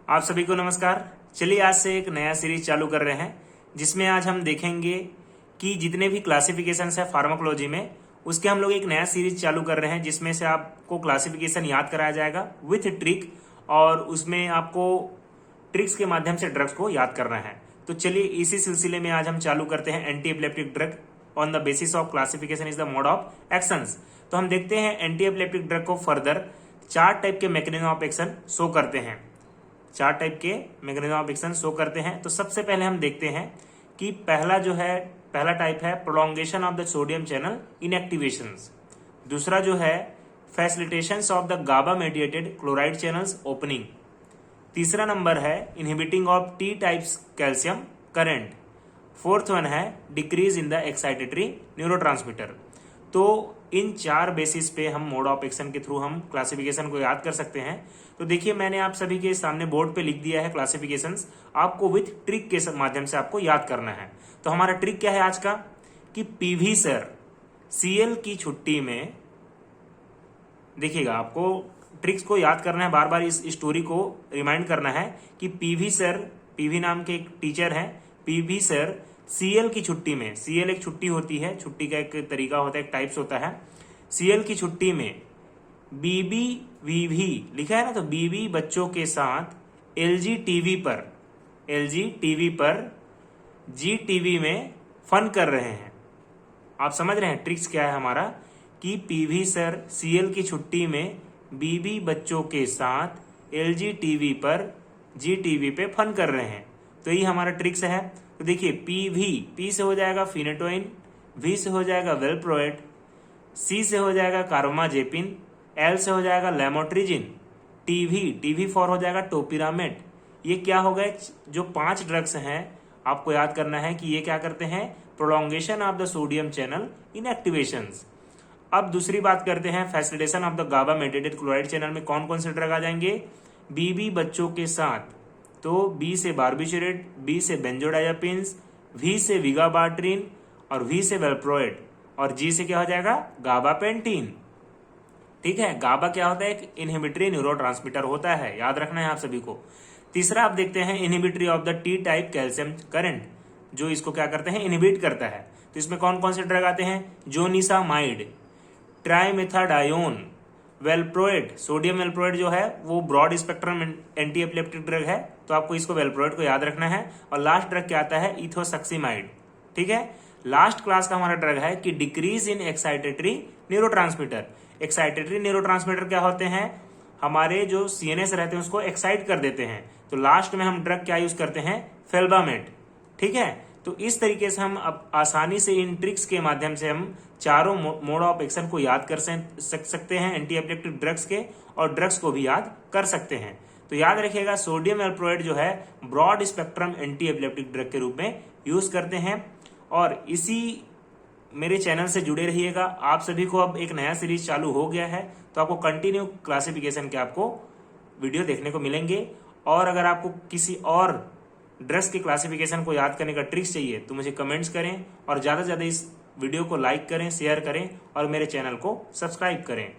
आप सभी को नमस्कार। चलिए आज से एक नया सीरीज चालू कर रहे हैं जिसमें आज हम देखेंगे कि जितने भी क्लासिफिकेशन है फार्माकोलॉजी में उसके हम लोग एक नया सीरीज चालू कर रहे हैं जिसमें से आपको क्लासिफिकेशन याद कराया जाएगा विथ ट्रिक, और उसमें आपको ट्रिक्स के माध्यम से ड्रग्स को याद करना है। तो चलिए इसी सिलसिले में आज हम चालू करते हैं anti epileptic drug on the basis of classification is the mode of actions. तो हम देखते हैं एंटी एपिलेप्टिक ड्रग को फर्दर 4 टाइप के मैकेनिज्म ऑफ एक्शन शो करते हैं। 4 टाइप के मैकेनिज्म ऑफ एक्शन शो करते हैं। तो सबसे पहले हम देखते हैं कि पहला टाइप है prolongation of the sodium channel inactivations. दूसरा जो है facilitations of the GABA mediated chloride channels opening. तीसरा नंबर है inhibiting of T types calcium current. Fourth one है decrease in the excitatory neurotransmitter. तो इन 4 बेसिस पे हम मोड ऑफ एक्शन के थ्रू हम क्लासिफिकेशन को याद कर सकते हैं। तो देखिए मैंने आप सभी के सामने बोर्ड पे लिख दिया है क्लासिफिकेशंस, आपको विथ ट्रिक के माध्यम से आपको याद करना है। तो हमारा ट्रिक क्या है आज का कि पीवी सर सीएल की छुट्टी में, देखिएगा आपको ट्रिक्स को याद करना है, बार बार इस स्टोरी को रिमाइंड करना है कि पीवी सर, पीवी नाम के एक टीचर हैं, पीवी सर सीएल की छुट्टी में, सीएल एक छुट्टी होती है, छुट्टी का एक तरीका होता है, एक टाइप्स होता है। सीएल की छुट्टी में बीबी वीवी लिखा है ना, तो बीबी बच्चों के साथ एलजी टीवी पर जी टीवी में फन कर रहे हैं। आप समझ रहे हैं ट्रिक्स क्या है हमारा कि पीवी सर सीएल की छुट्टी में बीबी बच्चों के साथ एलजी टीवी पर जी टीवी पे फन कर रहे हैं। तो यही हमारा ट्रिक्स है। तो देखिए पी से हो जाएगा फिनेटोइन, वी से हो जाएगा वेलप्रोएट, सी से हो जाएगा कार्बामाजेपिन, एल से हो जाएगा लेमोट्रिजिन, टीवी फॉर हो जाएगा टोपिरामेट। ये क्या हो गए, जो 5 ड्रग्स हैं आपको याद करना है कि ये क्या करते हैं, prolongation of the sodium channel inactivations. अब दूसरी बात करते हैं facilitation of the GABA mediated chloride channel में कौन कौन से ड्रग आ जाएंगे। बीबी बच्चों के साथ, तो बी से बार्बिचुरेट, बी से बेंजोडाइजापिन्स, वी से विगाबाट्रिन और वी से वेलप्रोएट, और जी से क्या हो जाएगा गाबापेंटीन। ठीक है, गाबा क्या होता है, एक इनहिबिटरी न्यूरोट्रांसमीटर होता है, याद रखना है आप सभी को। तीसरा आप देखते हैं inhibitory of the T type calcium current, जो इसको क्या करते हैं, इनहिबिट करता है। तो इसमें कौन कौन से ड्रग आते हैं, zonisamide, trimethadione, valproate. Sodium valproate जो है वो broad spectrum anti epileptic drug है, तो आपको इसको वेलप्रोएट को याद रखना है। और लास्ट ड्रग क्या आता है, इथोसक्सीमाइड। ठीक है, लास्ट क्लास का हमारा ड्रग है कि decrease in excitatory neurotransmitter. Excitatory neurotransmitter क्या होते हैं, हमारे जो सीएनएस रहते हैं उसको एक्साइट कर देते हैं। तो लास्ट में हम ड्रग क्या यूज करते हैं, फेल्बामेट। ठीक है, तो इस तरीके से हम अब आसानी से इन ट्रिक्स के माध्यम से हम चारों मोड ऑफ एक्शन को याद कर सकते हैं एंटी एपिलेप्टिक ड्रग्स के, और ड्रग्स को भी याद कर सकते हैं। तो याद रखिएगा सोडियम वेलप्रोएट जो है broad spectrum anti epileptic drug के रूप में यूज करते हैं। और इसी मेरे चैनल से जुड़े रहिएगा। आप सभी को अब एक नया सीरीज चालू हो गया है, तो आपको कंटिन्यू क्लासिफिकेशन के आपको वीडियो देखने को मिलेंगे। और अगर आपको किसी और ड्रग्स के क्लासिफिकेशन को याद करने का ट्रिक्स चाहिए तो मुझे कमेंट्स करें, और ज़्यादा से ज़्यादा इस वीडियो को लाइक करें, शेयर करें और मेरे चैनल को सब्सक्राइब करें।